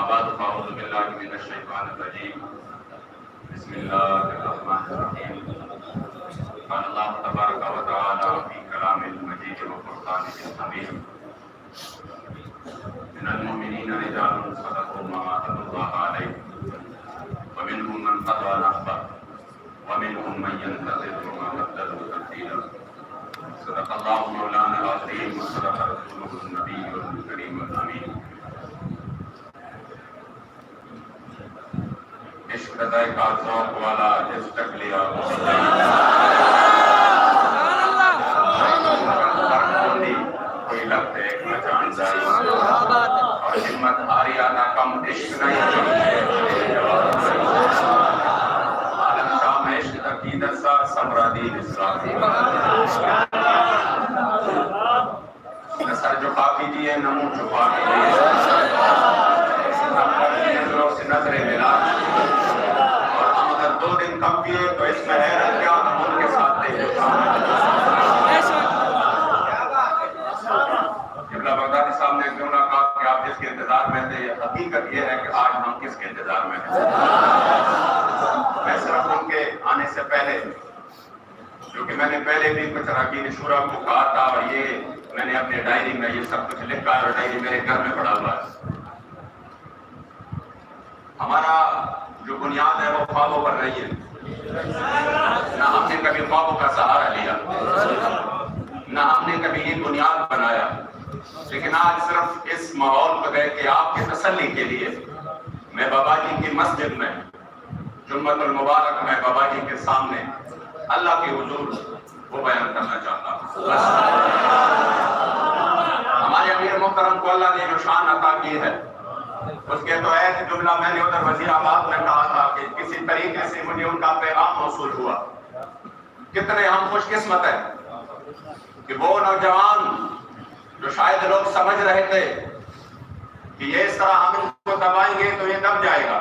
أما بعد فأعوذ بالله من الشيطان الرجيم. بسم الله الرحمن الرحيم. قال الله تبارك وتعالى في كلامه المجيد وفرقانه الحميد: من المؤمنين رجال صدقوا ما عاهدوا الله عليه ومنهم من قضى نحبه ومنهم من ينتظر وما بدلوا تبديلا. صدق الله مولانا العظيم وصدق رسوله النبي الكريم الامين. عشق کا ذوق والا جس تک لیا کوئی لفظ ایک نہ جان جائے اور ہمت ہاریا نہ کم عشق نہیں عالم شام عشق عقیدت سا سمرادین اسلام نہ سر جھکا کیجیے نہ منہ چھپا کیجیے نظروں سے نظریں ملا اور ہم اگر 2 دن کم کیے تو اس میں حیرت کیا ہم ان کے ساتھ دے قبلہ بغدادی صاحب نے ایک جملہ کہا کہ آپ جس کے انتظار میں تھے، حقیقت یہ ہے کہ آج ہم کس کے انتظار میں ہیں۔ میں صرف ان کے آنے سے پہلے، جو کہ میں نے پہلے بھی کچھ اراکین شورا کو کہا تھا اور یہ میں نے اپنے ڈائری میں یہ سب کچھ لکھا ہے اور ڈائری میرے گھر میں پڑا ہوا ہے۔ ہمارا جو بنیاد ہے وہ خوابوں پر نہیں ہے، نہ ہم نے کبھی خوابوں کا سہارا لیا، نہ ہم نے کبھی یہ بنیاد بنایا، لیکن آج صرف اس ماحول کو دیکھ کے آپ کی تسلی کے لیے میں بابا جی کی مسجد میں جمعۃ المبارک میں بابا جی کے سامنے اللہ کے حضور وہ بیان کرنا چاہتا ہوں۔ ہمارے امیر محترم کو اللہ نے جو شان عطا کی ہے، اس کے تو ایک جملہ میں نے ادھر وزیر آباد میں کہا تھا کہ کسی طریقے سے مجھے ان کا پیغام موصول ہوا۔ کتنے ہم خوش قسمت ہیں کہ وہ نوجوان جو شاید لوگ سمجھ رہے تھے کہ یہ اس طرح ہم ان کو دبائیں گے تو یہ دب جائے گا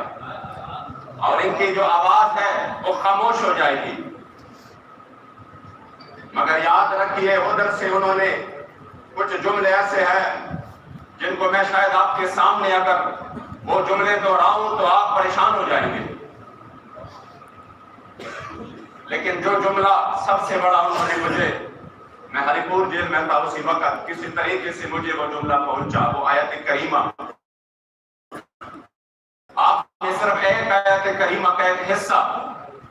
اور ان کی جو آواز ہے وہ خاموش ہو جائے گی، مگر یاد رکھیے ادھر سے انہوں نے کچھ جملے ایسے ہیں جن کو میں شاید آپ کے سامنے اگر وہ جملے دہراؤں تو آپ پریشان ہو جائیں گے، لیکن جو جملہ سب سے بڑا انہوں نے مجھے، میں ہری پور جیل میں تھا اسی وقت، کسی طریقے سے مجھے وہ جملہ پہنچا، وہ آیت کریمہ۔ آپ نے صرف ایک آیت کریمہ کا ایک حصہ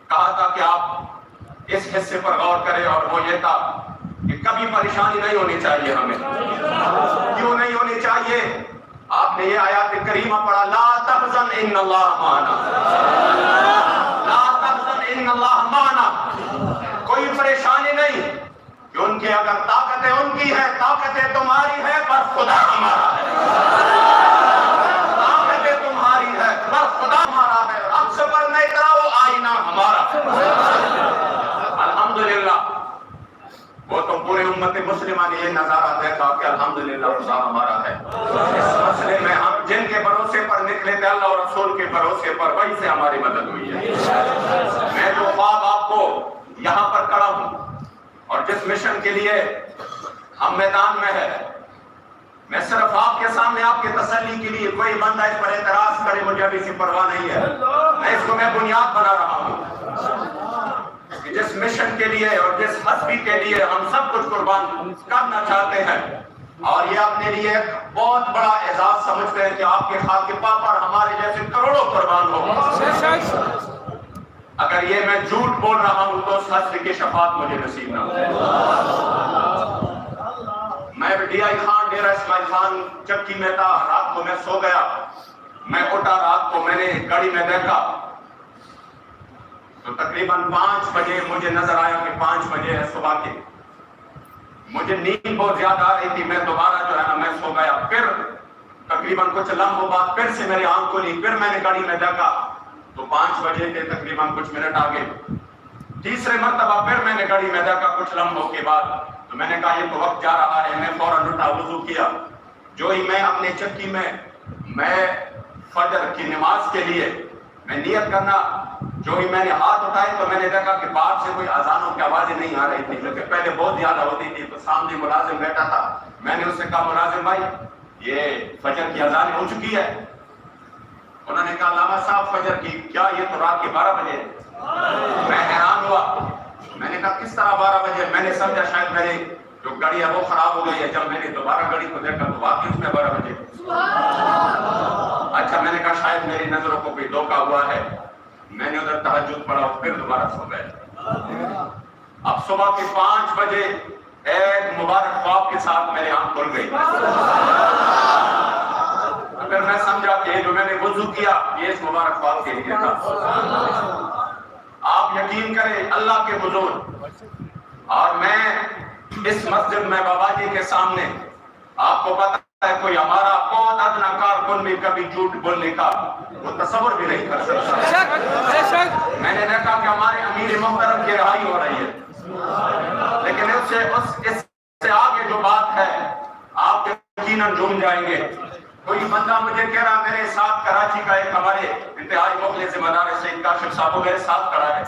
کہا تھا کہ آپ اس حصے پر غور کریں، اور وہ یہ تھا کہ کبھی پریشانی نہیں ہونی چاہیے ہمیں۔ کیوں نہیں ہونی چاہیے؟ آپ نے یہ آیات کریمہ پڑھا، لا تحزن ان اللہ معنا، لا تحزن ان اللہ معنا، کوئی پریشانی نہیں کہ ان کی اگر طاقتیں ان کی ہیں، طاقتیں تمہاری ہے پر خدا ہمارا ہے، طاقتیں تمہاری ہے پر خدا ہمارا ہے، اب صبر نہیں کرا وہ آئینہ ہمارا ہے۔ الحمدللہ وہ تو پورے امت مسلمہ نے یہ نظارہ دیکھا کہ الحمدللہ خدا ہمارا ہے۔ اس مسئلے میں ہم جن کے بھروسے پر نکلے تھے، اللہ اور رسول کے بھروسے پر، وہی سے ہماری مدد ہوئی ہے۔ میں جو خواب آپ کو یہاں پر کھڑا ہوں اور جس مشن کے لیے ہم میدان میں ہے، میں صرف آپ کے سامنے آپ کی تسلی کے لیے، کوئی بندہ اس پر اعتراض کرے مجھے ابھی سے پرواہ نہیں ہے، میں اس کو میں بنیاد بنا رہا ہوں کہ جس مشن کے لیے اور جس حسبی کے لیے ہم سب کچھ قربان کرنا چاہتے ہیں، اور یہ اپنے لیے ایک بہت بڑا اعزاز سمجھتے ہیں کہ آپ کے خاک پا پر ہمارے جیسے کروڑوں قربان ہو۔ اگر یہ میں جھوٹ بول رہا ہوں تو اس حسب کی شفاعت مجھے نصیب نہ ہو۔ میں ڈی آئی خان ڈیرہ اسماعیل خان چکی میں تھا، رات کو میں سو گیا، میں اٹھا، رات کو میں نے گھڑی میں دیکھا تو تقریباً 5 بجے مجھے نظر آیا کہ 5 بجے ہے صبح کے۔ مجھے نیند بہت زیادہ آ رہی تھی، میں دوبارہ جو ہے نا میں سو گیا، پھر تقریباً کچھ لمحوں بعد پھر سے میری آنکھ کھلی، پھر میں نے گھڑی میں دیکھا تو 5 بجے کے تقریباً کچھ منٹ آگے، تیسرے مرتبہ پھر میں نے گھڑی میں دیکھا کچھ لمحوں کے بعد، تو میں نے کہا یہ تو وقت جا رہا ہے، میں فوراً اٹھا، وضو کیا، جو ہی میں اپنے چکی میں فجر کی نماز کے لیے میں نیت کرنا، جو ہی میں نے ہاتھ اٹھائے تو میں نے دیکھا کہ باہر سے کوئی اذانوں کی آوازیں نہیں آ رہی تھی، کیونکہ پہلے بہت زیادہ ہوتی تھی۔ تو سامنے ملازم بیٹھا تھا، میں نے اس سے کہا ملازم بھائی یہ فجر کی اذان ہو چکی ہے؟ انہوں نے کہا علامہ صاحب فجر کی کیا یہ تو رات کے 12 بجے؟ میں حیران ہوا، میں نے کہا کس طرح 12 بجے؟ میں نے سمجھا شاید میری جو گھڑی ہے وہ خراب ہو گئی ہے، جب میں نے دوبارہ گھڑی کو دیکھا تو واقعی اس میں 12 بجے۔ اچھا میں نے کہا شاید میری نظروں کو کوئی دھوکہ ہوا ہے، میں نے ادھر تہجد پڑھا اور پھر دوبارہ سو گئے۔ اب صبح کے 5 بجے ایک مبارک خواب کے ساتھ میری آنکھ کھل گئی۔ اگر میں سمجھا کہ جو میں نے وضو کیا یہ اس مبارک خواب کے لیے تھا۔ آپ یقین کریں اللہ کے حضور، اور میں اس مسجد میں بابا جی کے سامنے، آپ کو پتا ہے کوئی ہمارا بہت ادنا کارکن بھی کبھی جھوٹ بولنے کا وہ تصور بھی نہیں کر سکتا۔ میں نے دیکھا کہ ہمارے امیر محترم کی رہائی ہو رہی ہے، لیکن اس سے آگے جو بات ہے آپ یقیناً جھوم جائیں گے۔ کوئی بندہ مجھے کہہ رہا میرے ساتھ کراچی کا ایک ہمارے انتہائی مخلص ذمہ دار سید کاشف صاحب وہ میرے ساتھ کھڑا ہے،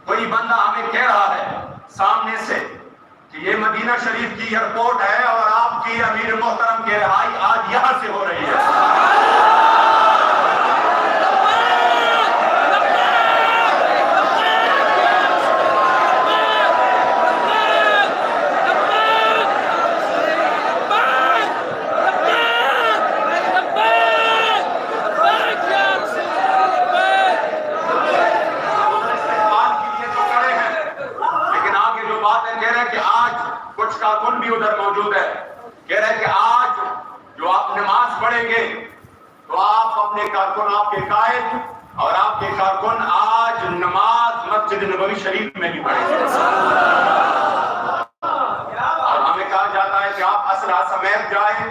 کوئی بندہ ہمیں کہہ رہا ہے سامنے سے کہ یہ مدینہ شریف کی ایئرپورٹ ہے اور آپ کی امیر محترم کی رہائی آج یہاں سے ہو رہی ہے۔ کارکن بھی ادھر موجود ہے، کہہ رہے کہ آج جو آپ نماز پڑھیں گے تو آپ اپنے کارکن، آپ کے قائد اور آپ کے کارکن آج نماز مسجد نبوی شریف میں بھی پڑھیں گے، اور ہمیں کہا جاتا ہے کہ آپ اسلحہ سمیت جائیں،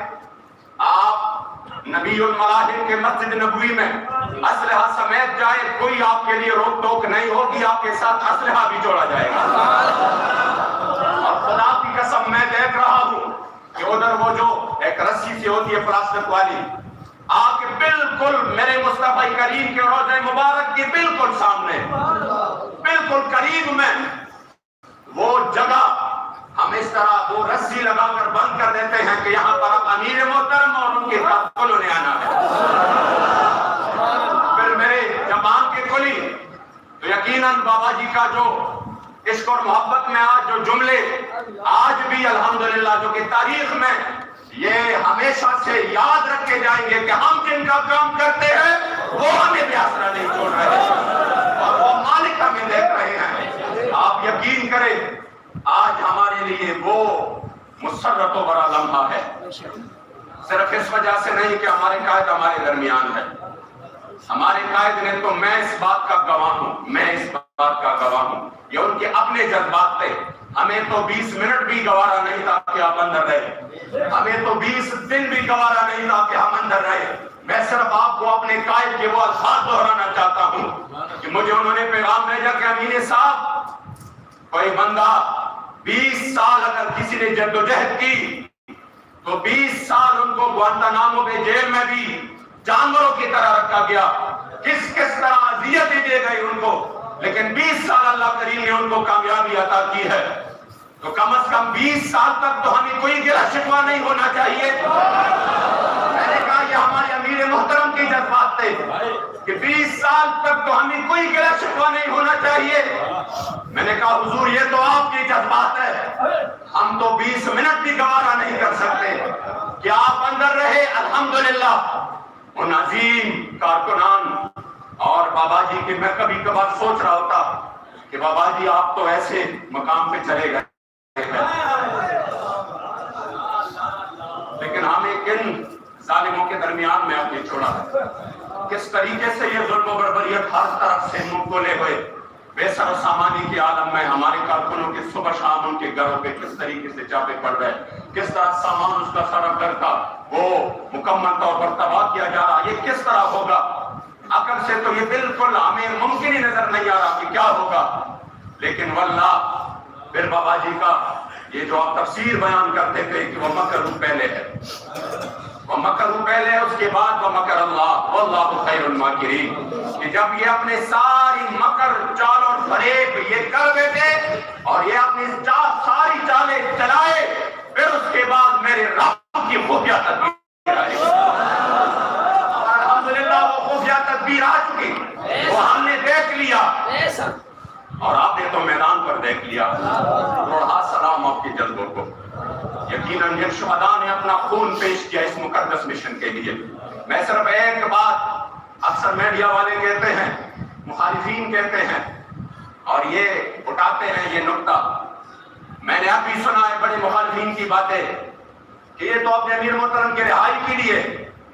آپ نبی الملاحم کے مسجد نبوی میں اسلحہ سمیت جائیں، کوئی آپ کے لیے روک ٹوک نہیں ہوگی، آپ کے ساتھ اسلحہ بھی جوڑا جائے گا۔ خدا کی قسم میں دیکھ رہا ہوں کہ ادھر وہ جو ایک رسی سے ہوتی ہے پلاسٹک والی، آپ کے بالکل میرے مصطفیٰ کریم کے روضہ مبارک کے بالکل سامنے، بالکل قریب میں وہ جگہ ہم اس طرح وہ رسی لگا کر بند کر دیتے ہیں کہ یہاں پر اب امیر محترم اور ان کے کارکنوں نے آنا ہے۔ پھر میرے جب آنکھ کے کھلی تو یقیناً بابا جی کا جو عشق اور محبت میں آج جو جملے آج بھی الحمدللہ جو کہ تاریخ میں یہ ہمیشہ سے یاد رکھے جائیں گے کہ ہم جن کا کام کرتے ہیں وہ ہمیں بھی آسرا نہیں چھوڑ رہے ہیں اور وہ مالک ہمیں دیکھ رہے ہیں۔ آپ یقین کریں آج ہمارے لیے وہ مسرت و بڑا لمحہ ہے، صرف اس وجہ سے نہیں کہ ہمارے قائد ہمارے درمیان ہے، ہمارے قائد نے تو میں اس بات کا گواہ ہوں، یہ ان کے اپنے جذبات تھے۔ ہمیں تو 20 منٹ بھی گوارا نہیں تھا کہ آپ اندر رہے، ہمیں تو 20 دن بھی گوارا نہیں تھا کہ ہم اندر رہے۔ میں صرف آپ کو اپنے قائد کے وہ الفاظ دہرانا چاہتا ہوں کہ مجھے انہوں نے پیغام بھیجا کہ امین صاحب کوئی بندہ 20 سال اگر کسی نے جدوجہد کی تو 20 سال ان کو گوانتانامو کے جیل میں بھی جانوروں کی طرح رکھا گیا، کس طرح اذیتیں دی گئی ان کو، لیکن 20 سال اللہ کریم نے ان کو کامیابی عطا کی ہے، تو کم از کم 20 سال تک تو ہمیں کوئی گلہ شکوہ نہیں ہونا چاہیے۔ میں نے کہا یہ ہمارے امیر محترم کی جذبات تھے کہ 20 سال تک تو ہمیں کوئی گلہ شکوہ نہیں ہونا چاہیے۔ میں نے کہا حضور یہ تو آپ کی جذبات ہے، ہم تو 20 منٹ بھی گوارا نہیں کر سکتے کہ آپ اندر رہے۔ الحمدللہ ان عظیم کارکنان اور بابا جی کی میں کبھی کبھار سوچ رہا ہوتا کہ بابا جی آپ تو ایسے مقام پہ چلے گئے لیکن ہمیں کن ظالموں کے درمیان میں آپ نے چھوڑا ہے، کس طریقے سے یہ ظلم و بربریت ہر طرف سے منہ کھولے ہوئے بے سر و سامانی کے عالم میں ہمارے کارکنوں کے صبح شام ان کے گھروں پہ کس طریقے سے چاپے پڑ رہے، کس طرح سامان اس کا سارا گھر کا وہ مکمل طور پر تباہ کیا جا رہا، یہ کس طرح ہوگا؟ عقل سے تو یہ بالکل ہمیں ممکن ہی نظر نہیں آ رہا کہ کیا ہوگا، لیکن واللہ پھر بابا جی کا یہ جو آپ تفسیر بیان کرتے تھے کہ وہ مکر پہلے ہے، وہ مکر پہلے ہے، اس کے بعد وہ مکر اللہ واللہ خیر الماکرین، کہ جب یہ اپنے ساری مکر چال اور فریب یہ کر بیٹھے اور یہ اپنی ساری چالیں چلائے، پھر اس کے بعد میرے رب کی خفیہ تدبیر آئے اور الحمدللہ وہ خفیہ اولیاء تدبیر آ چکی، وہ ہم نے دیکھ لیا اور آپ نے تو میدان پر دیکھ لیا۔ روڑا سلام آپ کی جلدوں کو۔ یقیناً جن شہداء نے اپنا خون پیش کیا اس مقدس مشن کے لیے، میں صرف ایک بات اکثر میڈیا والے کہتے ہیں، مخالفین کہتے ہیں اور یہ اٹھاتے ہیں یہ نکتہ، میں نے اب بھی سنا ہے بڑے مخالفین کی باتیں کہ یہ تو اپنے امیر محترم کے رہائی کے لیے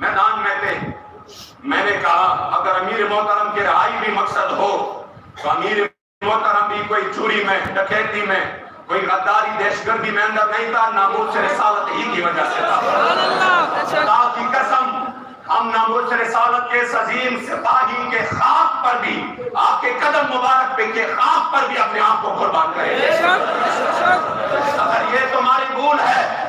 میدان میں تھے۔ میں نے کہا اگر امیر محترم کے رہائی بھی مقصد ہو تو امیر محترم بھی کوئی چوری میں، ڈکیتی میں، کوئی غداری دہشت گردی میں اندر نہیں تھا، ناموس رسالت ہی کی وجہ سے تھا۔ خدا کی قسم ہم ناموس رسالت کے اس عظیم سپاہی کے خاک پر بھی، آپ کے قدم مبارک پہ کے خاک پر بھی اپنے آپ کو قربان کریں گے۔ اگر یہ تمہاری بھول ہے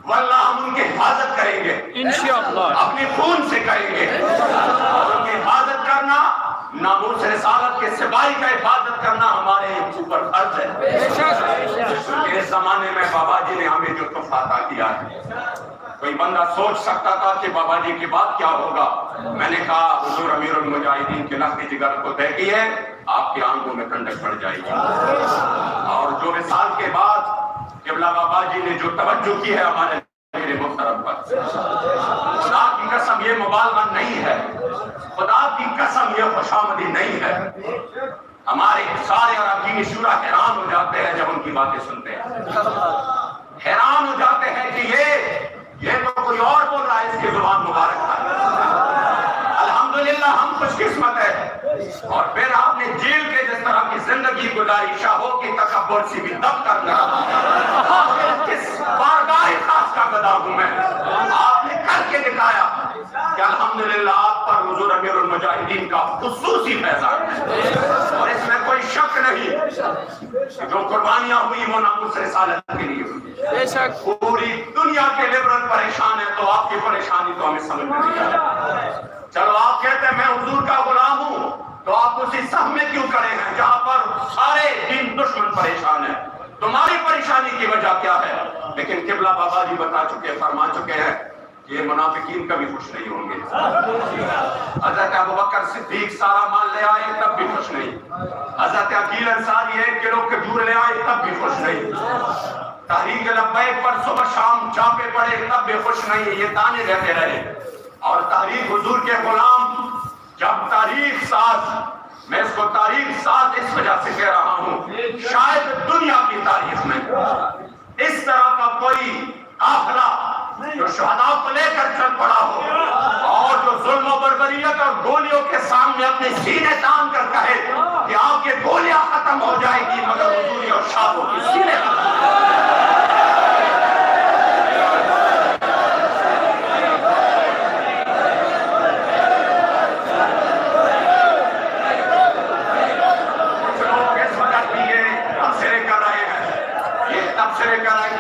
واللہ ہم ان کی حفاظت کریں گے انشاءاللہ، اپنے خون سے کریں گے۔ اور ان کی حفاظت کرنا، ناموس رسالت کے سپاہی کا حفاظت کرنا ہمارے اوپر فرض ہے۔ اس زمانے میں بابا جی نے ہمیں جو تحفہ عطا کیا ہے، کوئی بندہ سوچ سکتا تھا کہ بابا جی کے بعد کیا ہوگا؟ میں نے کہا حضور امیر المجاہدین کے لخت جگر کو دیکھیے، آپ کی آنکھوں میں ٹھنڈک پڑ جائے گی۔ اور جو وصال کے بعد قبلہ بابا جی نے جو توجہ کی ہے ہمارے میرے محترم پر، خدا کی قسم یہ مبالغہ نہیں ہے، خدا کی قسم یہ خوشامدی نہیں ہے۔ ہمارے سارے اراکین شورا حیران ہو جاتے ہیں جب ان کی باتیں سنتے ہیں، حیران ہو جاتے ہیں کہ یہ تو کوئی اور بول رہا ہے، اس کی زبان مبارک ہے۔ الحمدللہ ہم خوش قسمت ہے۔ اور پھر آپ نے جیل کے جس طرح کی زندگی گزاری، شاہوں کی تکبر سے بھی دب کر رہا، کس بارگاہ خاص کا گدا ہوں میں، آپ نے کر کے دکھایا کہ الحمدللہ آپ پر حضور امیر المجاہدین کا خصوصی فیضان ہے۔ اور اس میں کوئی شک نہیں کہ جو قربانیاں ہوئی وہ ناموس رسالت کے لیے ہوئی۔ پوری دنیا کے لبرل پریشان ہے تو آپ کی پریشانی تو ہمیں سمجھ میں نہیں آتی۔ چلو آپ کہتے ہیں میں حضور کا غلام ہوں تو آپ اسی صف میں کیوں کھڑے ہیں جہاں پر سارے دین دشمن پریشان ہیں؟ تمہاری پریشانی کی وجہ کیا ہے؟ لیکن قبلہ بابا جی بتا چکے، فرما چکے ہیں کہ یہ منافقین کبھی خوش نہیں ہوں گے۔ حضرت ابوبکر صدیق سارا مال لے آئے تب بھی خوش نہیں، حضرت عقیل انصاری 1 کلو کھجور لے آئے تب بھی خوش نہیں، تحریک لبیک پر صبح شام چاپے پڑے تب بھی خوش نہیں، یہ تانے رہتے رہے۔ اور تاریخ حضور کے غلام جب تاریخ ساز، میں اس کو تاریخ ساز اس وجہ سے کہہ رہا ہوں، شاید دنیا کی تاریخ میں اس طرح کا کوئی قافلہ جو شہداء کو لے کر چل پڑا ہو اور جو ظلم و بربریت اور گولیوں کے سامنے اپنے سینے تان کر کہے کہ آپ کے گولیاں ختم ہو جائے گی مگر حضوری اور شاہوں کی سینے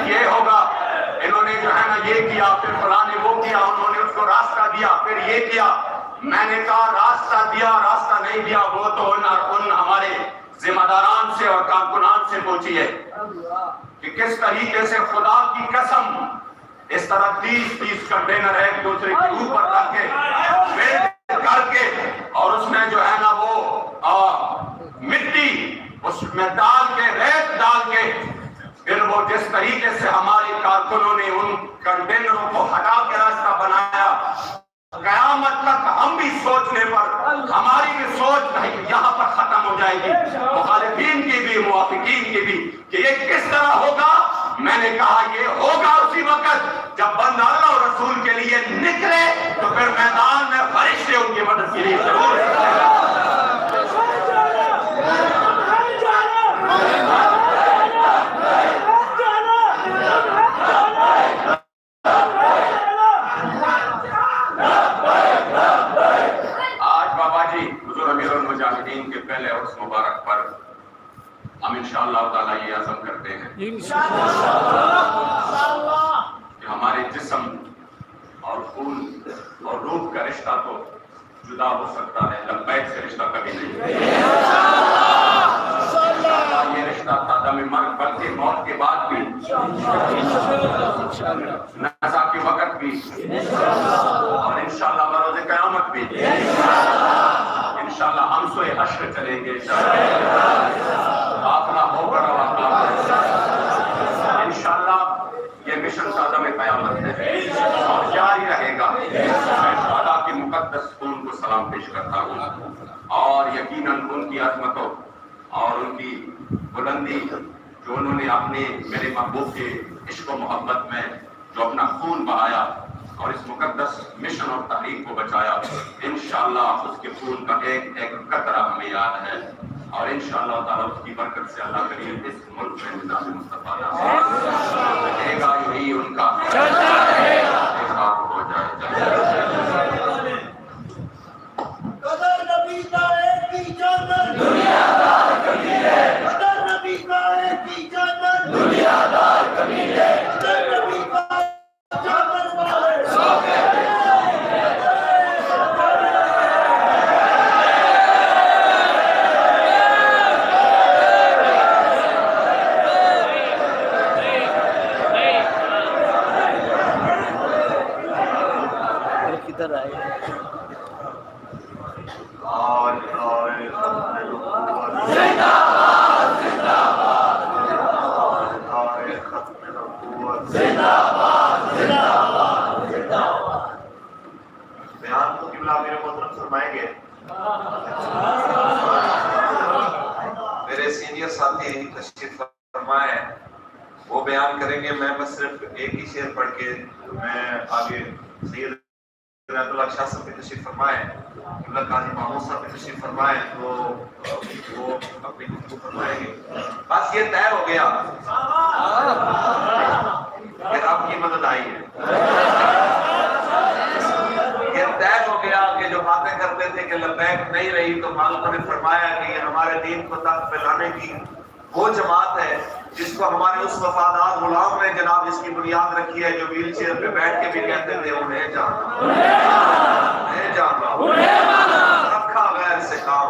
یہ ہوگا، انہوں نے جو ہے نا یہ کیا، پھر فلاں نے وہ کیا، انہوں نے اس کو راستہ دیا، پھر یہ کیا۔ میں نے کہا راستہ دیا راستہ نہیں دیا وہ تو ان ہمارے ذمہ داران سے اور کارکنان سے پوچھئے کہ کس طریقے سے خدا کی قسم اس طرح 30 کنٹینر ایک دوسرے کے اوپر رکھ کے ویلڈ کر کے اور اس میں جو ہے نا وہ مٹی اس میں ڈال کے ریت ڈال کے پھر وہ جس طریقے سے ہمارے کارکنوں نے ان کنٹینروں کو ہٹا کے راستہ بنایا، قیامت تک ہم بھی سوچنے پر ہماری بھی سوچ نہیں یہاں پر ختم ہو جائے گی، مخالفین کی بھی موافقین کی بھی، کہ یہ کس طرح ہوگا۔ میں نے کہا یہ ہوگا اسی وقت جب بندہ اللہ اور رسول کے لیے نکلے تو پھر میدان میں فرشتے ان کی مدد کے لیے ضرور کے پہلے عرص مبارک پر ہم انشاءاللہ تعالیٰ یہ عزم کرتے ہیں کہ ہمارے جسم اور خون اور روح کا رشتہ تو جدا ہو سکتا ہے، لبیک سے رشتہ کبھی نہیں۔ یہ رشتہ تھا دم مرگ بلکہ موت کے بعد بھی، نزا کے وقت بھی اور انشاءاللہ بروز قیامت بھی۔ حشر چلیں گے آخرہ ہو کر انشاءاللہ یہ مشن کا عدم قیامت ہے اور جاری رہے گا۔ میں خدا کی مقدس خون کو سلام پیش کرتا ہوں اور یقیناً ان کی عظمتوں اور ان کی بلندی جو انہوں نے اپنے میرے محبوب کے عشق و محبت میں جو اپنا خون بہایا اور اس مقدس مشن اور تحریک کو بچایا، انشاءاللہ اس کے خون کا ایک ایک قطرہ ہمیں یاد ہے اور انشاءاللہ تعالیٰ اس کی برکت سے اللہ کریم اس ملک میں نظام مصطفیٰ رہے گا، یہی ان کا ہو جائے۔ قدر نبی کا ایک ہی جانن دنیا دار کمینے، قدر نبی کا ایک ہی جانن دنیا دار کمینے، قدر نبی کا جانن والے سو کہتے ہیں۔ کدھر آئے بیان تو قبلہ میرے محترم فرمائیں گے۔ میرے سینئر ساتھی تشریف فرمائے وہ بیان کریں گے، میں بس صرف ایک ہی شعر پڑھ کے میں آگے سید رحمت اللہ شاہ صاحب بھی تشریف فرمائے، قبلہ قاضی محمود صاحب بھی تشریف فرمائے تو وہ اپنی گفتگو فرمائیں گے۔ بس یہ طے ہو گیا کہ آپ کی مدد آئی ہے، یہ طے ہو گیا کہ جو باتیں کرتے تھے کہ لبیک نہیں رہی، تو مالکوں نے فرمایا کہ یہ ہمارے دین کو تک پہ لانے کی وہ جماعت ہے جس کو ہمارے اس وفادار غلام نے جناب اس کی بنیاد رکھی ہے، جو ویل چیئر پہ بیٹھ کے بھی کہتے تھے انہیں جاننا رکھا غیر سے کام،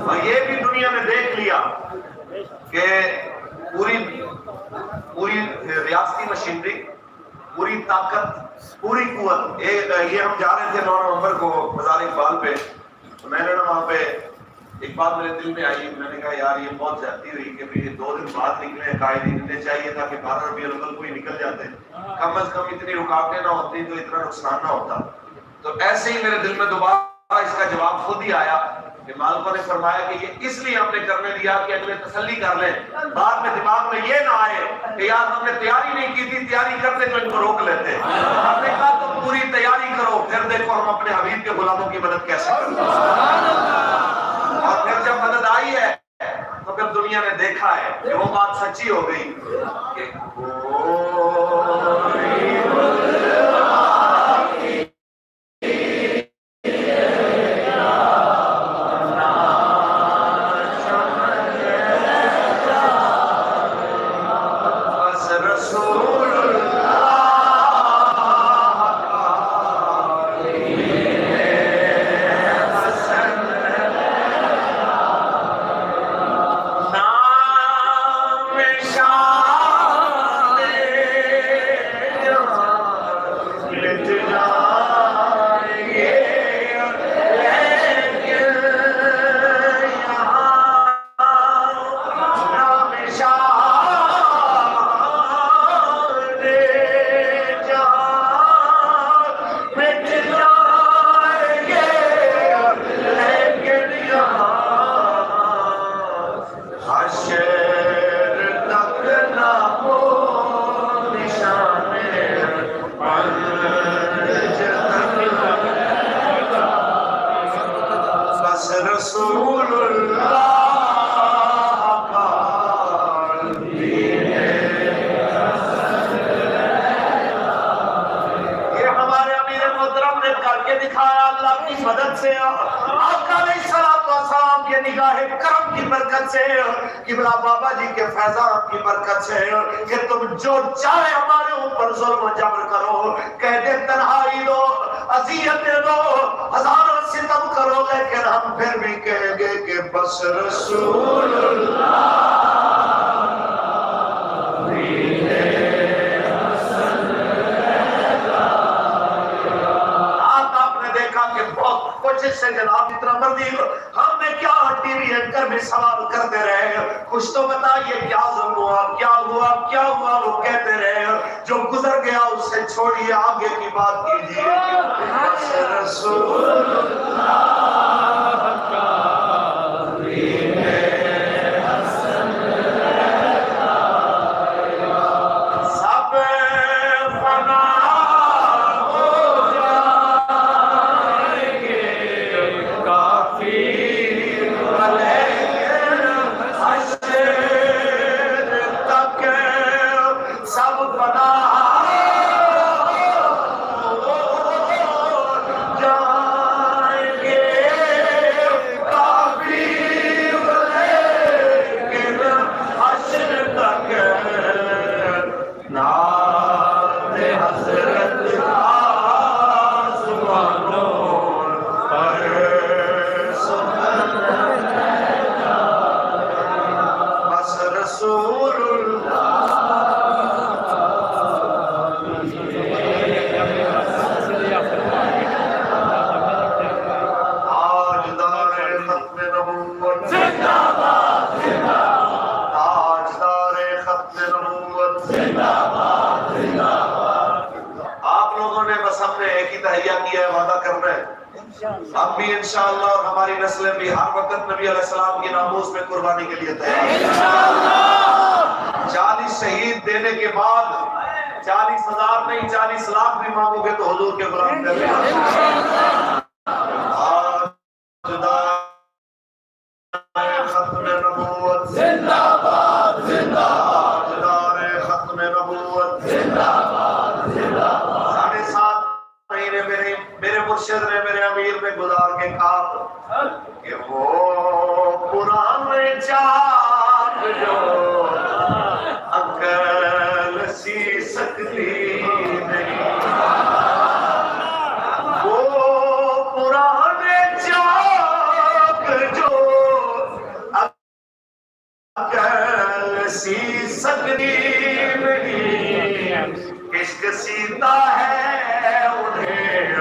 اور یہ بھی دنیا نے دیکھ لیا کہ پوری ریاستی مشینری، پوری طاقت، پوری قوت، یہ ہم جا رہے تھے 9 نومبر کو مزار اقبال پہ، تو میں نے نا وہاں پہ ایک بات میرے دل میں آئی، میں نے کہا یار یہ بہت زیادتی ہوئی کہ یہ 2 دن بعد نکلے، قائدین اتنے چاہیے تھا کہ 12 ربیع الاول کو ہی نکل جاتے، کم از کم اتنی رکاوٹیں نہ ہوتی تو اتنا نقصان نہ ہوتا۔ تو ایسے ہی میرے دل میں دوبارہ اس کا جواب خود ہی آیا کہ مالکوں نے فرمایا کہ یہ اس لیے ہم نے کرنے دیا کہ اگلے تسلی کر لیں، بعد میں دماغ میں یہ نہ آئے کہ یار ہم نے تیاری نہیں کی تھی، تیاری کرتے تو ان کو روک لیتے۔ ہم نے کہا تم پوری تیاری کرو، پھر دیکھو ہم اپنے حبیب کے غلاموں کی مدد کیسے کرتے ہیں۔ اور پھر جب مدد آئی ہے تو پھر دنیا نے دیکھا ہے کہ وہ بات سچی ہو گئی کہ قبلہ بابا جی کے فیضان کی برکت سے کہ تم جو چاہے ہمارے اوپر ظلم و جبر کرو، کہہ دے تنہائی دو، اذیت دو، ہزاروں ستم کرو، لیکن ہم پھر بھی کہیں گے کہ بس رسول اللہ۔ آپ نے دیکھا کہ بہت کوشش سے جناب اتنا مرضی ہم نے کیا ٹی وی اینکر میں سوال کرتے رہے کچھ تو بتا یہ کیا ظلم ہوا کیا ہوا کیا ہوا وہ کہتے رہے جو گزر گیا اس سے چھوڑیے آگے کی بات کیجیے بس رسول اللہ کا اب بھی انشاءاللہ اور ہماری نسلیں بھی ہر وقت نبی علیہ السلام کی ناموس میں قربانی کے لیے تیار ہیں 40 شہید دینے کے بعد 40,000 نہیں 40 لاکھ بھی مانگو گے تو حضور کے غلام کر لیں ختم نبوت زندہ باد زندہ باد ختم نبوت زندہ باد زندہ باد 7.5 مہینے میرے مرشد نے میرے امیر نے گزار کے کہا کہ وہ پرانے چاک جو عقل سی سکتی نہیں وہ پرانے چاک جو عقل سی سکتی نہیں عشق سیتا ہے انہیں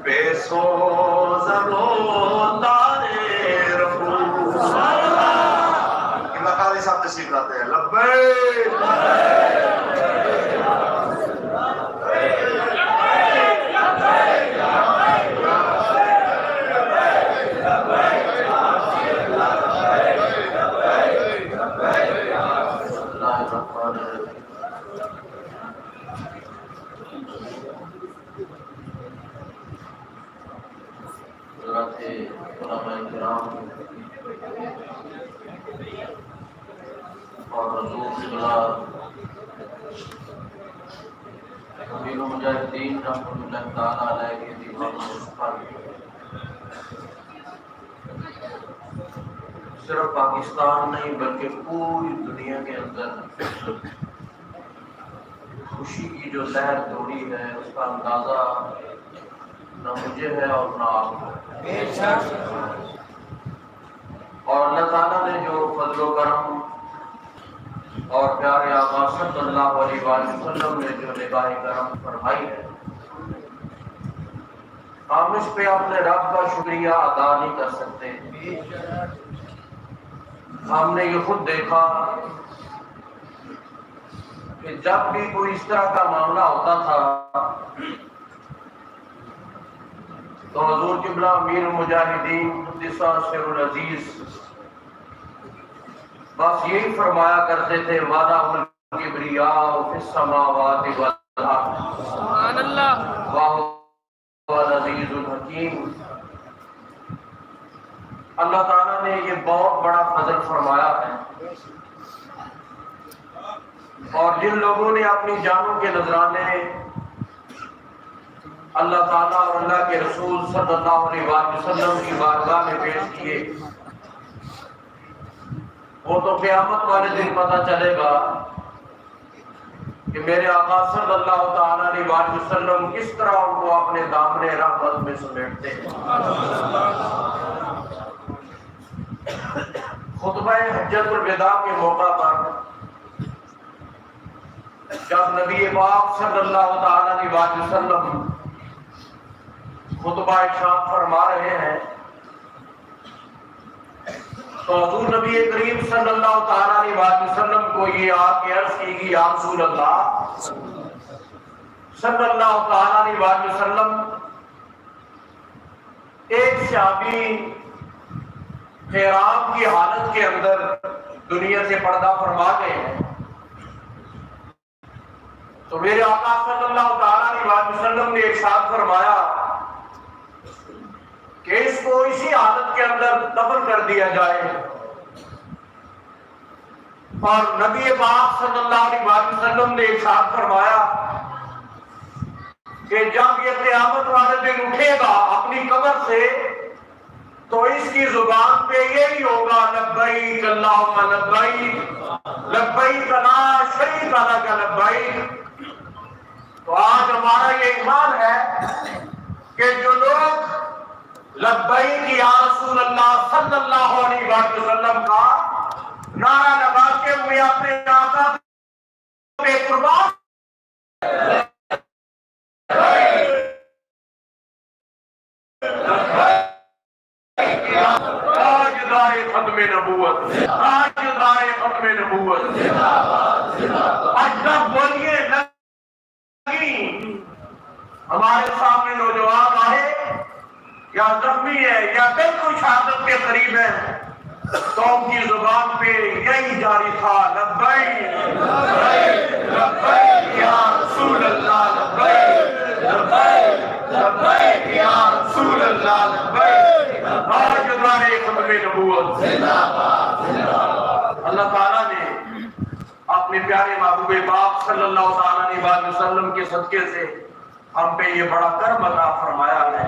بے سوزن و تارے رفوز امام قاضی صاحب تشریف لاتے ہیں لبیک اور رسول اللہ امیر المجاہدین رحمۃ اللہ تعالیٰ علیہ کے دیوانوں پر صرف پاکستان نہیں بلکہ پوری دنیا کے اندر خوشی کی جو لہر دوڑی ہے اس کا اندازہ نہ مجھے ہے اور نہ آپ کو اور اللہ تعالیٰ نے جو فضل و کرم اور پیارے آقا صلی اللہ علیہ وآلہ وسلم نے جو نگاہ کرم فرمائی ہے ہم اس پہ اپنے رب کا شکریہ ادا نہیں کر سکتے ہم نے یہ خود دیکھا کہ جب بھی کوئی اس طرح کا معاملہ ہوتا تھا تو حضور قبلہ امیر المجاہدین قدس سر العزیز بس یہی فرمایا کرتے تھے وعدہ الکبریاء فی السماوات والارض سبحان اللہ وہو العزیز الحکیم اللہ تعالیٰ نے یہ بہت بڑا فضل فرمایا ہے اور جن لوگوں نے اپنی جانوں کے نذرانے اللہ تعالیٰ اور اللہ کے رسول صلی اللہ علیہ وسلم کی بارگاہ میں پیش کیے وہ تو قیامت والے دن پتہ چلے گا کہ میرے آقا صلی اللہ تعالیٰ علیہ وسلم کس طرح ان کو اپنے دامن رحمت میں سمیٹتے ہیں خطبہ حجت الوداع کے موقع پر جب نبی پاک صلی اللہ تعالیٰ علیہ وسلم خطبہ ارشاد فرما رہے ہیں تو حضور نبی کریم صلی اللہ تعالیٰ علیہ وسلم کو یہ آ کے عرض کی گئی یا رسول اللہ صلی اللہ تعالیٰ علیہ وسلم ایک صحابی احرام کی حالت کے اندر دنیا سے پردہ فرما گئے ہیں تو میرے آقا صلی اللہ تعالیٰ علیہ وسلم نے ارشاد فرمایا کہ اس کو اسی حالت کے اندر دفن کر دیا جائے اور نبی پاک صلی اللہ علیہ وسلم نے ارشاد فرمایا کہ جب یہ قیامت والے دن اٹھے گا اپنی قبر سے تو اس کی زبان پہ یہی ہوگا لبیک اللہم لبیک لبیک لا شریک لک لبیک۔ تو آج ہمارا یہ ایمان ہے کہ جو لوگ لبیک یا رسول اللہ صلی اللہ علیہ وسلم کا نعرہ لگاتے ہوئے اپنے آقا پہ قربان تاجدار ختم نبوت تاجدار ختم نبوت اجب بولیے لگی ہمارے سامنے نوجوان آئے یا زخمی ہے یا بالکل شہادت کے قریب ہے تو ان کی زبان پہ یہی جاری تھا لبیک لبیک یا رسول اللہ لبیک لبیک لبیک یا رسول اللہ لبیک تاجدار ختم نبوت۔ اللہ تعالیٰ نے اپنے پیارے محبوب پاک صلی اللہ تعالیٰ علیہ وسلم کے صدقے سے ہم پہ یہ بڑا کرم عطا فرمایا ہے۔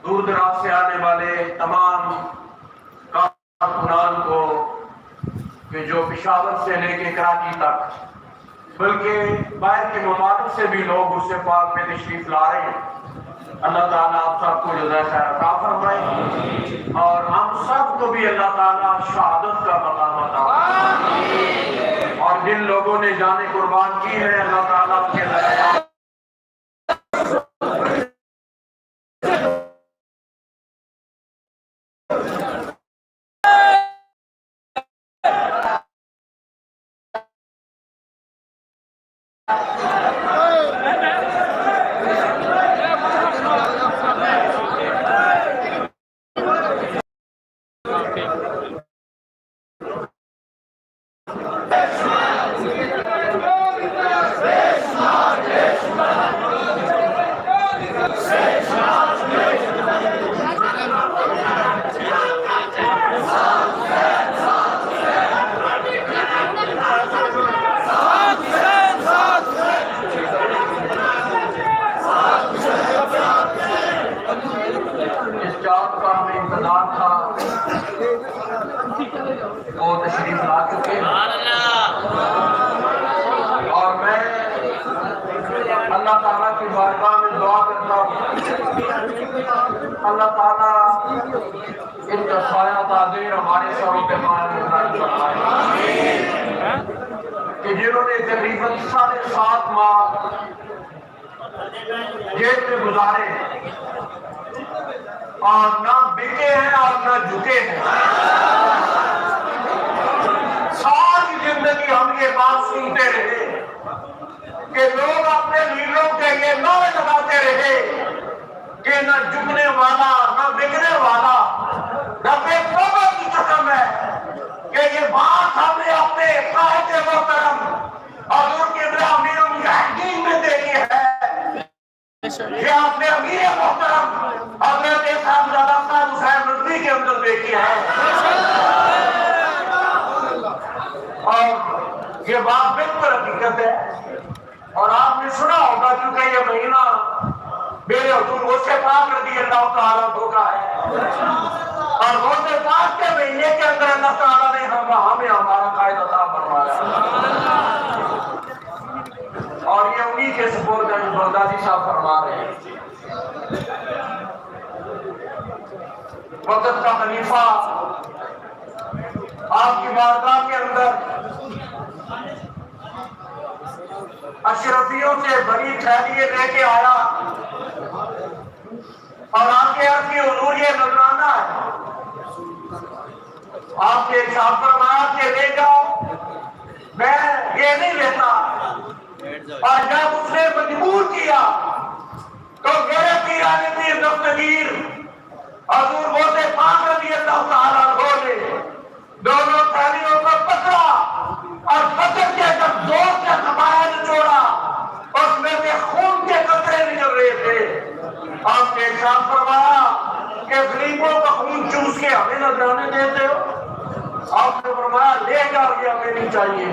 دور دراز سے آنے والے تمام کارکنان کو کہ جو پشاور سے لے کے کراچی تک بلکہ باہر کے ممالک سے بھی لوگ اس سے پاک میں تشریف لا رہے ہیں، اللہ تعالیٰ آپ سب کو جزائے خیر عطا فرمائے اور ہم سب کو بھی اللہ تعالیٰ شہادت کا مقام عطا فرمائے اور جن لوگوں نے جانیں قربان کی ہے اللہ تعالیٰ ان کے درجات وہ تشریف لا چکے ہیں اور میں اللہ تعالیٰ کی بارگاہ میں دعا کرتا ہوں اللہ تعالیٰ ان کا سایہ تعدیر ہمارے سروں پہ قائم فرمائے کہ جنہوں نے تقریباً 7.5 ماہ جیل میں گزارے اور نہ بکے ہیں اور نہ جھکے ہیں، ساری زندگی ہم یہ بات سنتے رہے کہ لوگ اپنے لیڈروں کے یہ نعرے لگاتے رہے کہ نہ جھکنے والا نہ بکنے والا، رب توبہ کی قسم ہے کہ یہ بات ہم نے اپنے قائد محترم حضور قبلہ امیر المجاہدین میں دیکھی ہے، یہ آپ نے امیر محترم حضرت صاحبزادہ صاحب حسین ندوی کے اندر دیکھی ہے اور یہ بات بالکل حقیقت ہے۔ اور آپ نے سنا ہوگا کیونکہ یہ مہینہ میرے حضور غوث پاک رضی اللہ تعالیٰ عنہ کا ہے اور غوث پاک کے مہینے کے اندر اللہ تعالیٰ نے ہمیں ہمارا قائد عطا فرمایا اور یہ انہی کے سپورٹ ہے جو بغدادی صاحب فرما رہے ہیں۔ وقت کا خلیفہ آپ کی بارگاہ کے اندر اشرفیوں سے بڑی تھیلی لے کے آیا اور آپ کے عرض کی حضور یہ نذرانہ ہے، آپ کے ارشاد فرمایا کہ لے جاؤ، میں یہ نہیں لیتا، اور جب اس نے مجبور کیا تو میرے پیرانے پیر دستگیر حضور غوث پاک رضی اللہ تعالیٰ عنہ نے دونوں تھیلیوں کو پکڑا اور پکڑ کے جب زور سے دبایا نچوڑا، اس میں سے خون کے قطرے نکل رہے تھے۔ آپ نے ارشاد فرمایا کہ غریبوں کا خون چوس کے ہمیں نذرانے دیتے ہو؟ آپ نے فرمایا لے جاؤ، یہ ہمیں نہیں چاہیے۔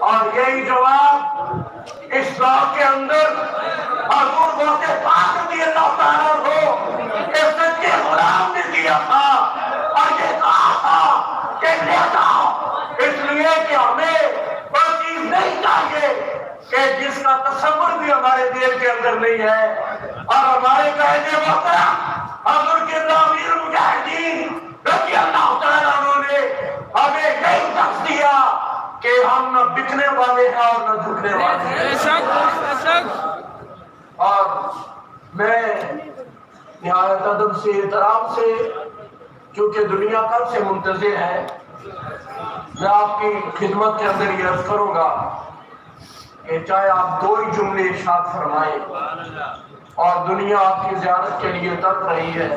اور یہی جواب اس دور کے اندر حضور غوث پاک رضی اللہ تعالیٰ عنہ اس سچے غلام نے دیا تھا، اور یہ کہا تھا کہ لے جاؤ، اس لیے کہ ہمیں وہ چیز نہیں چاہیے کہ جس کا تصور بھی ہمارے دل کے اندر نہیں ہے۔ اور ہمارے قائد محترم حضور کے امیر المجاہدین رضی اللہ تعالیٰ عنہ نے ہمیں یہی درس دیا کہ ہم نہ بکنے والے ہیں اور نہ جھکنے والے ہیں۔ اور میں نہایت ادب سے احترام سے، چونکہ دنیا کل سے منتظر ہے، میں آپ کی خدمت کے اندر یہ عرض کروں گا کہ چاہے آپ دو ہی جملے ارشاد فرمائیں اور دنیا آپ کی زیارت کے لیے تڑپ رہی ہے،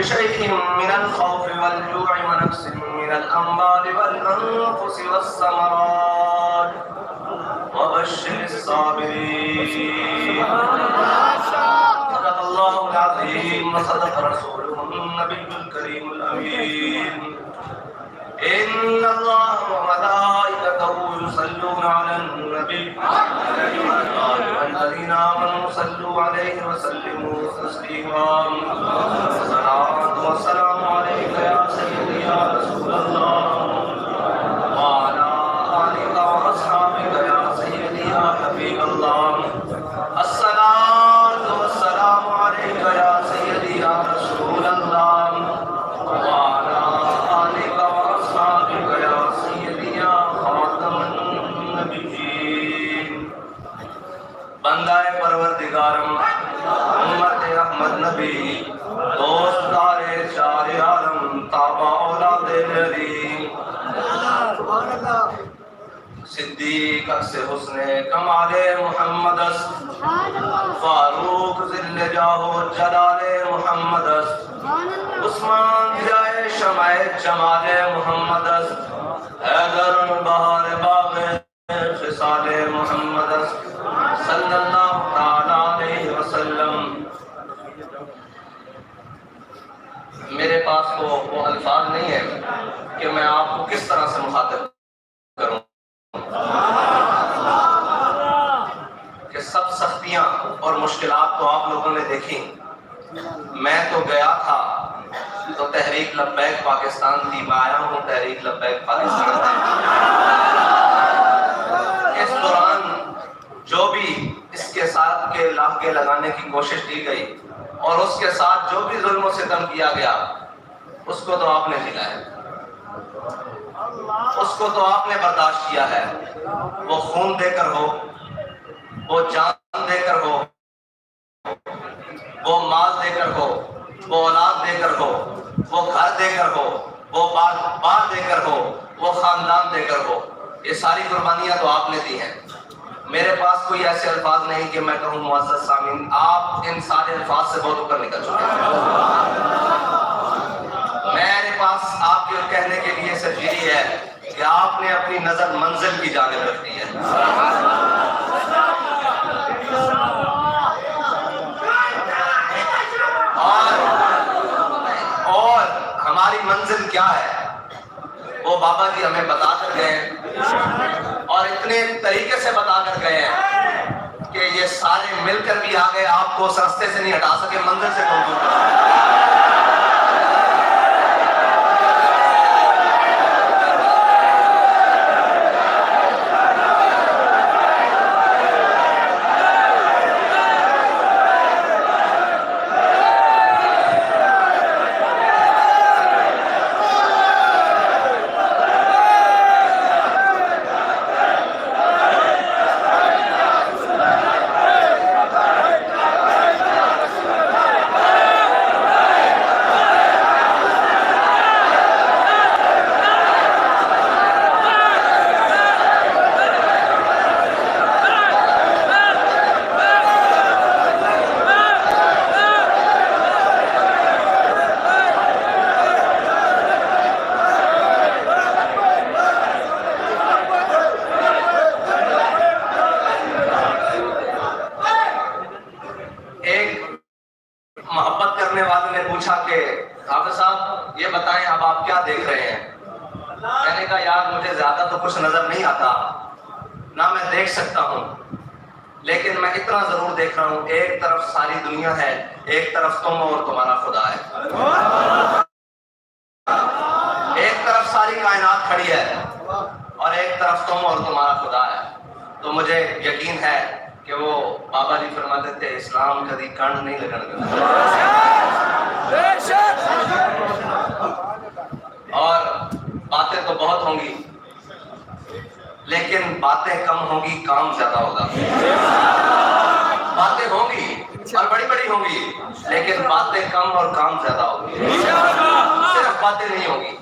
بشيء من الخوف والجوع ونقص من الأموال والأنفس والثمرات وبشر الصابرين صدق الله العظيم وصدق رسوله النبي الكريم الأمين إن الله وملائكته يصلون على النبي الذين آمنوا صلوا عليه وسلموا تسليما الصلاة والسلام عليك يا سيدي يا رسول الله وعلى آلك وأصحابك يا سيدي يا حبيب الله الصلاة والسلام عليك يا سيدي يا رسول الله وعلى آلك وأصحابك يا سيدي يا خاتم النبيين بندہ پروردگارم امت احمد نبی دوست دار شاہ عالم تابع اولاد نبی صدیق سے حسن کمال محمد فاروق ذل جاہ و جلال محمد عثمان جائے شمع جمال محمد حیدر بہار باغ خصال محمد صلی اللہ تعالی علیہ وسلم۔ میرے پاس تو وہ الفاظ نہیں ہے کہ میں آپ کو کس طرح سے مخاطب کروں کہ سب سختیاں اور مشکلات تو آپ لوگوں نے دیکھی۔ میں تو گیا تھا تو تحریک لبیک پاکستان تھی، میں آیا ہوں تحریک لبیک پاکستان ہے۔ اس دوران جو بھی اس کے ساتھ کے لاغے لگانے کی کوشش کی گئی اور اس کے ساتھ جو بھی ظلم و ستم کیا گیا اس کو تو آپ نے جھیلا ہے، اس کو تو آپ نے برداشت کیا ہے، وہ خون دے کر ہو، وہ جان دے کر ہو، وہ مال دے کر ہو، وہ اولاد دے کر ہو، وہ گھر دے کر ہو، وہ بار دے کر ہو، وہ خاندان دے کر ہو، یہ ساری قربانیاں تو آپ نے دی ہیں۔ میرے پاس کوئی ایسے الفاظ نہیں کہ میں کہوں معزز سامعین آپ ان سارے الفاظ سے بہت اوپر نکل چکے ہیں۔ میرے پاس آپ کے کہنے کے لیے صرف یہی ہے کہ آپ نے اپنی نظر منزل کی جانب رکھ دی ہے۔ اور ہماری منزل کیا ہے وہ بابا جی ہمیں بتا کر گئے ہیں، اور اتنے طریقے سے بتا کر گئے ہیں کہ یہ سارے مل کر بھی آ گئے، آپ کو اس راستے سے نہیں ہٹا سکے، منزل سے کون دور کر سکے۔ حافظ صاحب یہ بتائیں اب آپ کیا دیکھ رہے ہیں؟ میں نے کہا یار مجھے زیادہ تو کچھ نظر نہیں آتا، نہ میں دیکھ سکتا ہوں، لیکن میں اتنا ضرور دیکھ رہا ہوں، ایک طرف ساری دنیا ہے، ایک طرف تم اور تمہارا خدا ہے، ایک طرف ساری کائنات کھڑی ہے اور ایک طرف تم اور تمہارا خدا ہے۔ تو مجھے یقین ہے کہ وہ بابا جی فرماتے تھے اسلام کبھی کنڈ نہیں لگن دیتا، اور باتیں تو بہت ہوں گی لیکن باتیں کم ہوں گی، کام زیادہ ہوگا۔ باتیں ہوں گی اور بڑی بڑی ہوں گی لیکن باتیں کم اور کام زیادہ ہوگی۔ صرف باتیں نہیں ہوگی،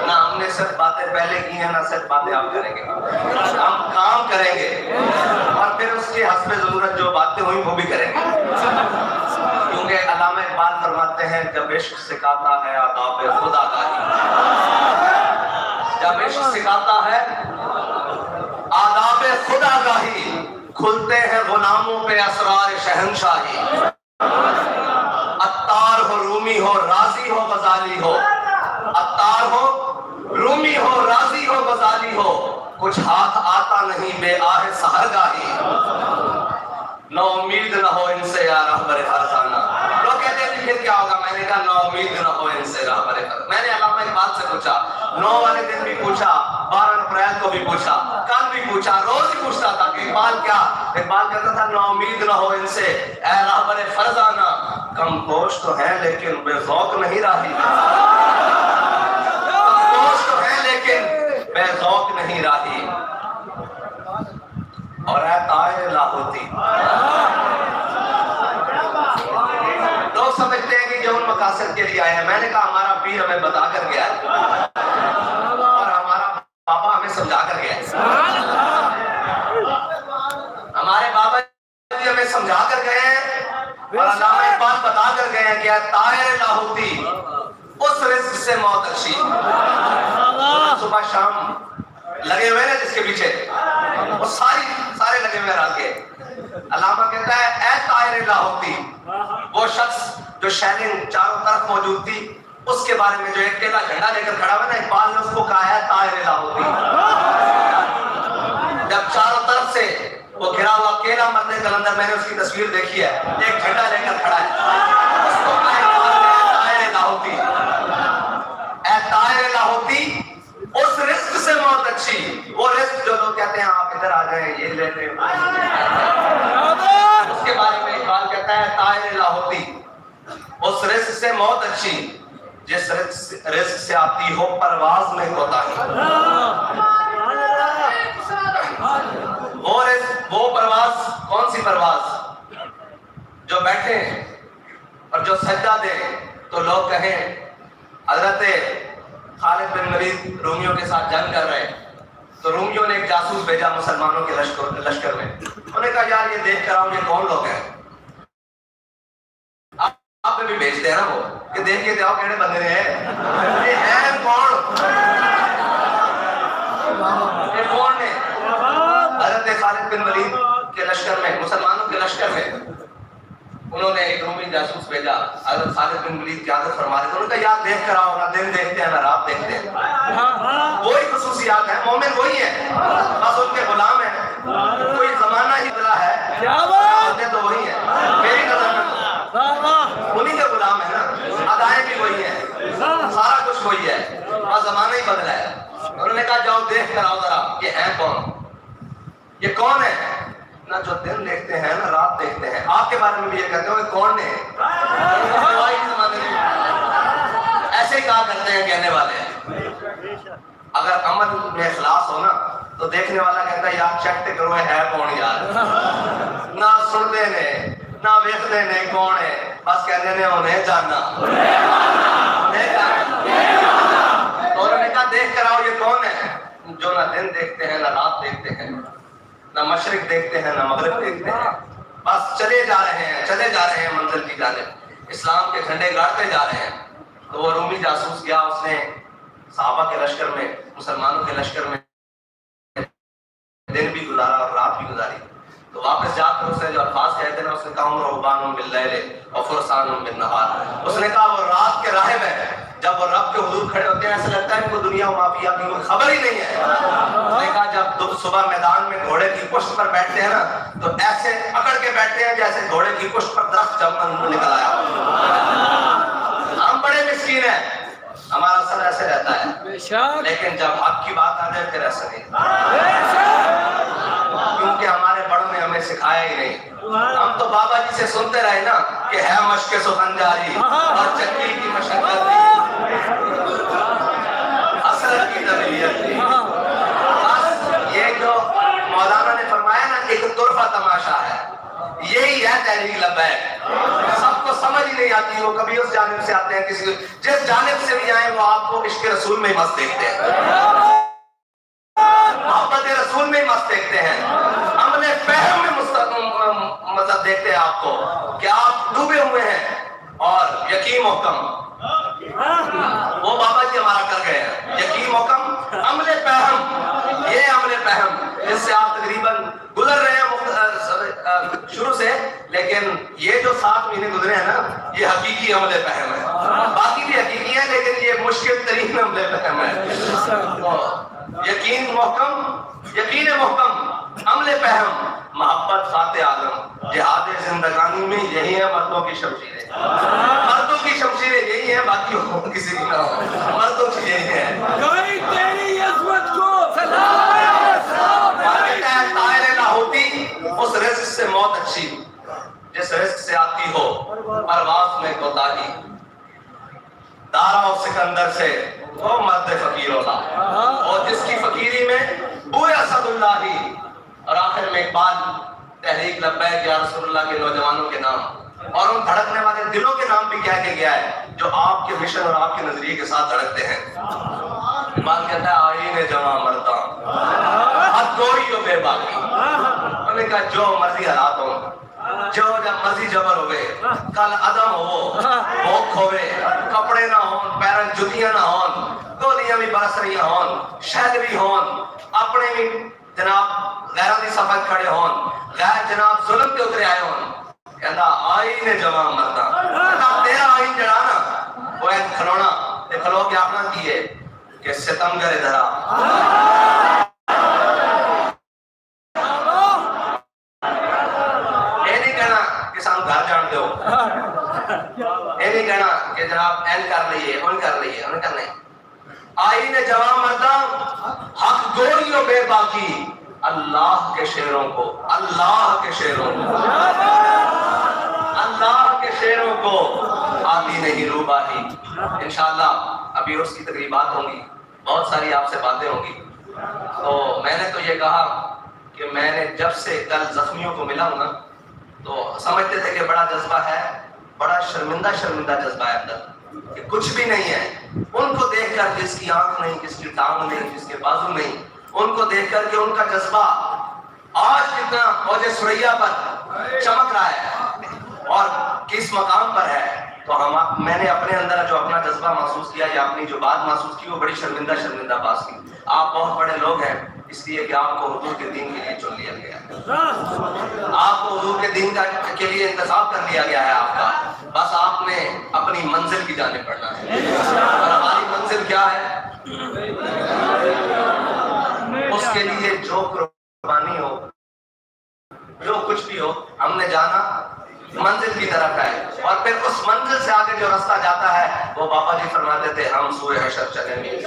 نہ ہم نے صرف باتیں پہلے کی ہیں، نہ صرف باتیں آپ کریں گے، ہم کام کریں گے اور پھر اس کے حسب ضرورت جو باتیں ہوئی وہ بھی کریں گے، کیونکہ علامہ اقبال فرماتے ہیں جب عشق سکھاتا ہے آداب خدا گاہی، جب عشق سکھاتا ہے آداب خدا گاہی، کھلتے ہیں غلاموں پہ اسرار شہنشاہی، عطار ہو رومی ہو راضی ہو غزالی ہو، عطار ہو رومی ہو راضی ہو غزالی ہو، کچھ ہاتھ آتا نہیں بے آہ سحرگاہی، نو امید نہ ہو ان سے یا رہبر فرزانہ۔ لوگ کہتے ہیں پھر کیا ہوگا؟ میں نے کہا نو امید نہ ہو ان سے رہبر فرزانہ۔ میں نے علامہ اقبال سے پوچھا، 9 والے دن بھی پوچھا، 12 اپریل کو بھی پوچھا، کل بھی پوچھا، روز ہی پوچھتا تھا کہ اقبال کیا؟ اقبال کہتا تھا نو امید نہ ہو ان سے اے رہبر فرزانہ، کم گوش تو ہیں لیکن بے ذوق نہیں راہی، کم گوش تو ہیں لیکن بے ذوق نہیں راہی، اور اے طائر لاہوتی۔ لوگ سمجھتے ہیں کہ جو ان مقاصد کے لیے آئے ہیں، میں نے کہا ہمارا پیر ہمیں بتا کر گیا اور ہمارا بابا ہمیں سمجھا کر گیا، صبح شام لگے ہوئے نا جس کے پیچھے، وہ سارے لگے ہوئے رات کے. علامہ کہتا ہے اے طائر لاہوتی، وہ شخص جو شیلنگ چاروں طرف موجود تھی اس کے بارے میں جو ایک اکیلا جھنڈا لے کر کھڑا ہوا نا، اقبال نے اس کو کہا ہے طائر لاہوتی. جب چاروں طرف سے وہ گھرا ہوا اکیلا مرد قلندر، میں نے اس کی تصویر دیکھی ہے، ایک جھنڈا لے کر کھڑا ہے، اس کو کہا ہے طائر لاہوتی. اے طائر لاہوتی، اس رزق سے موت اچھی، وہ رزق جو لوگ کہتے ہیں آپ ادھر آ جائیں یہ لے لیں، اس کے بارے میں اقبال کہتا ہے طائر لاہوتی، اس رزق سے موت اچھی جس رزق سے آتی ہو پرواز میں کوتاہی. وہ رزق، وہ پرواز، کون سی پرواز؟ جو بیٹھے اور جو سجدہ دے تو لوگ کہیں حضرت خالد بن ولید رومیوں کے ساتھ جنگ کر رہے، تو رومیوں نے ایک جاسوس بھیجا مسلمانوں کے لشکر میں. انہوں نے کہا یار یہ دیکھ کر آؤ یہ کون لوگ ہیں. آپ بھی بھیجتے ہیں نا وہ کہ دیکھ کے آؤ کہنے بندے ہیں، یہ ہیں کون؟ یہ کون نے؟ حضرت خالد بن ولید کے لشکر میں، مسلمانوں کے لشکر میں انہوں نے ایک رومی جاسوس بھیجا. حضرت خالد بن ولید کی عادت فرما رہے تھے، انہوں نے کہا یار دیکھ کر آؤ، نہ دن دیکھتے ہیں نہ رات دیکھتے ہیں. وہی خصوصیات ہیں، مومن وہی ہیں، بس ان کے غلام ہیں. کوئی زمانہ ہی بدلا ہے، ہوتے تو وہی ہیں. میری نظر میں انہی کے غلام ہیں نا، ادائیں بھی وہی ہیں، سارا کچھ وہی ہے، بس زمانہ ہی بدلا ہے. انہوں نے کہا جاؤ دیکھ کر آؤ ذرا یہ ہیں کون، یہ کون ہے؟ نہ جو دن دیکھتے ہیں نہ رات دیکھتے ہیں. آپ کے بارے میں بھی یہ کہتے ہو یہ کون ہے؟ ایسے ہی کہا کرتے ہیں کہنے والے. اگر عمل میں اخلاص ہو نا تو دیکھنے والا کہتا ہے یار چیک تے کرو ہے کون یار. نہ سنتے نے نہ ویکھتے نے کون ہے، بس کہتے نے انہیں جاننا. تو انہوں نے کہا دیکھ کر آؤ یہ کون ہے جو نہ دن دیکھتے ہیں نہ رات دیکھتے ہیں، نہ مشرق دیکھتے ہیں نہ مغرب دیکھتے ہیں، بس چلے جا رہے ہیں منزل کی جانب، اسلام کے جھنڈے گاڑتے جا رہے ہیں. تو وہ رومی جاسوس گیا، اس نے صحابہ کے لشکر میں، مسلمانوں کے لشکر میں دن بھی گزارا اور رات بھی گزاری. تو واپس جا کر اس نے جو الفاظ کہے تھے نا، اس نے کہا رہبان باللیل و فرسان بالنہار. اس نے کہا وہ رات کے راہب ہیں، جب وہ رب کے حضور کھڑے ہوتے ہیں ایسا لگتا ہے ان کو دنیا و مافیا کی کوئی خبر ہی نہیں ہے. اس نے کہا جب صبح میدان میں گھوڑے کی پشت پر بیٹھتے ہیں نا تو ایسے اکڑ کے بیٹھتے ہیں جیسے گھوڑے کی پشت پر درخت جب نکل آیا. ہم بڑے مسکین ہیں، ہمارا سر ایسے رہتا ہے، لیکن جب حق کی بات آ جائے پھر ایسا نہیں، کیونکہ ہمارے بڑوں نے ہمیں سکھایا ہی نہیں. ہم تو بابا جی سے سنتے رہے نا کہ ہے مشق سخن جاری اور چکی کی مشقت اثر کی طبیعت تھی. بس یہ جو مولانا نے فرمایا نا ایک طرفہ تماشا ہے، یہی ہے تحریک لبیک. سب کو سمجھ ہی نہیں آتی، وہ کبھی اس جانب سے آتے ہیں، کسی جس جانب سے بھی آئیں وہ آپ کو عشق رسول میں مست دیکھتے ہیں، محبت رسول میں مست دیکھتے ہیں، عمل فہم میں مطلب دیکھتے ہیں آپ کو کہ آپ ڈوبے ہوئے ہیں. اور یقین محکم وہ بابا جی ہمارا کر گئے ہیں، یقین محکم عمل فہم، یہ عمل فہم جس سے آپ تقریباً گزر رہے ہیں شروع سے، لیکن یہ جو 7 مہینے گزرے ہیں نا یہ حقیقی عمل فہم ہے. باقی بھی حقیقی ہے لیکن یہ مشکل ترین عمل فہم ہے. یقین محکم عمل فہم محبت خاطر عالم جہاد زندگانی میں یہی ہے مردوں کی شمشیریں. مردوں کی شمشیریں یہی ہیں، باقی کسی کی نہ ہو، مردوں کی یہی ہے. تیری عظمت کو طائر لاہوتی، اس رزق سے موت اچھی جس رزق سے آتی ہو پرواز میں کوتاہی. دارا و سکندر سے وہ مرد فقیر ہوتا اور جس کی فقیری میں بوئے اسد اللہ ہی. اور آخر میں اقبال تحریک لبیک یا رسول اللہ کے نوجوانوں کے نام اور ان دھڑکنے والے دلوں کے نام بھی کہہ کے گیا ہے جو آپ کے مشن اور آپ کے نظریے کے ساتھ دھڑکتے ہیں. اقبال کہتا ہے آئین جواں مرتا حد کوئی ہو بے باقی. انہوں نے کہا جو مرضی حالات ہو، جو جب مرضی جبر ہوئے، کل عدم ہو بھوک ہوئے، کپڑے نہ ہون، پیرن جتیاں نہ ہون، گولیاں بھی برس رہی ہون، شہد بھی ہون، اپنے بھی جناب غیروں کی صفحت کھڑے ہون، غیر جناب ظلم کے اترے آئے ہون، کہندا آئین جوان مردہ، کہندا تیرا آئین جڑا نا وہ ایک کھلونا تے کھلو کے اپنا کی ہے کہ ستم کرے دھرا یہ نہیں کہنا کہ سام گھر جان دو، یہ نہیں کہنا کہ جناب این کر لئیے ان کر لئیے ان کر لئیے آئین جوان مردہ حق گوریوں بے باقی اللہ کے شیروں کو، اللہ کے شیروں کو، اللہ کے شیروں کو آتی نہیں روباہی۔ انشاءاللہ ابھی اس کی تقریبات ہوں گی، بہت ساری آپ سے باتیں ہوں گی۔ تو میں نے تو یہ کہا کہ میں نے جب سے کل زخمیوں کو ملا ہوں نا تو سمجھتے تھے کہ بڑا جذبہ ہے، بڑا شرمندہ جذبہ ہے اندر کہ کچھ بھی نہیں ہے، ان کو دیکھ کر جس کی آنکھ نہیں، جس کی ٹانگ نہیں، جس کے بازو نہیں، ان کو دیکھ کر کہ ان کا جذبہ آج کتنا فوج سریا پر چمک رہا ہے اور کس مقام پر ہے، تو میں نے اپنے اندر جو اپنا جذبہ محسوس کیا یا اپنی جو بات محسوس کی وہ بڑی شرمندہ بات کی۔ آپ بہت بڑے لوگ ہیں اس لیے کہ آپ کو حضور کے دین کے لیے چن لیا گیا ہے، آپ کو حضور کے دین کے لیے انتخاب کر لیا گیا ہے آپ کا، بس آپ نے اپنی منزل کی جانب بڑھنا ہے، اور ہماری منزل کیا ہے؟ اس کے لیے جو قربانی ہو، جو کچھ بھی ہو، ہم نے جانا منزل کی طرف ہے، اور پھر اس منزل سے آگے جو راستہ جاتا ہے وہ بابا جی فرماتے تھے ہم سوئے حشر چلیں گے،